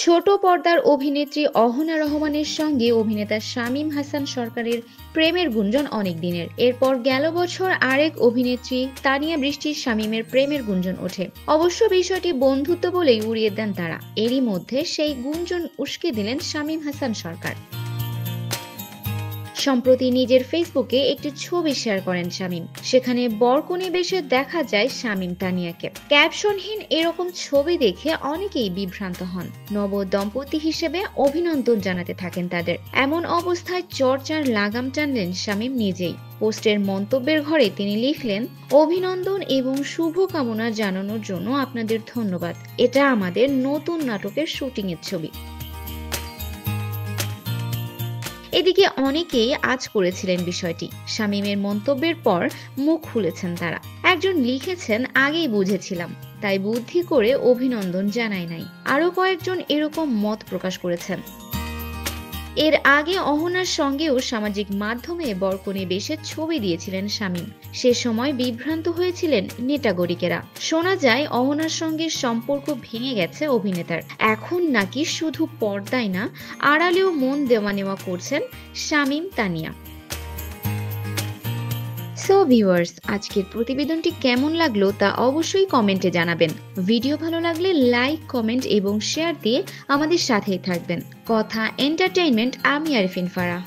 ছোট পর্দার অভিনেত্রী অহনা রহমানের সঙ্গে অভিনেতা শামীম হাসান সরকারের প্রেমের গুঞ্জন অনেক দিনের। এরপর গেল বছর আরেক অভিনেত্রী তানিয়া বৃষ্টির শামীমের প্রেমের গুঞ্জন ওঠে। অবশ্য বিষয়টি বন্ধুত্ব বলেই উড়িয়ে দেন তারা। এরই মধ্যে সেই গুঞ্জন উস্কে দিলেন শামীম হাসান সরকার। সম্প্রতি নিজের ফেসবুকে একটি ছবি শেয়ার করেন শামীম। সেখানে বরকনে বেশে দেখা যায় শামীম তানিয়াকে। ক্যাপশনহীন এরকম ছবি দেখে অনেকেই বিভ্রান্ত হন। নব দম্পতি হিসেবে অভিনন্দন জানাতে থাকেন তাদের। এমন অবস্থায় চর্চার লাগাম টানলেন শামীম নিজেই। পোস্টের মন্তব্যের ঘরে তিনি লিখলেন, অভিনন্দন এবং শুভকামনা জানানোর জন্য আপনাদের ধন্যবাদ। এটা আমাদের নতুন নাটকের শুটিং এর ছবি। এদিকে অনেকেই আজ করেছিলেন বিষয়টি। শামীমের মন্তব্যের পর মুখ খুলেছেন তারা। একজন লিখেছেন, আগেই বুঝেছিলাম, তাই বুদ্ধি করে অভিনন্দন জানাই নাই। আরো কয়েকজন এরকম মত প্রকাশ করেছেন। এর আগে অহনার সঙ্গেও সামাজিক মাধ্যমে বরকনে বেশে ছবি দিয়েছিলেন শামীম। সে সময় বিভ্রান্ত হয়েছিলেন নেটাগরিকেরা। শোনা যায় অহনার সঙ্গে সম্পর্ক ভেঙে গেছে অভিনেতার। এখন নাকি শুধু পর্দায় না, আড়ালেও মন দেওয়া নেওয়া করছেন শামীম তানিয়া। সো ভিউয়ার্স, আজকের প্রতিবেদনটি কেমন লাগলো তা অবশ্যই কমেন্টে জানাবেন। ভিডিও ভালো লাগলে লাইক, কমেন্ট এবং শেয়ার দিয়ে আমাদের সাথেই থাকবেন। কথা এন্টারটেইনমেন্ট, আমি আরিফিন ফারাহ।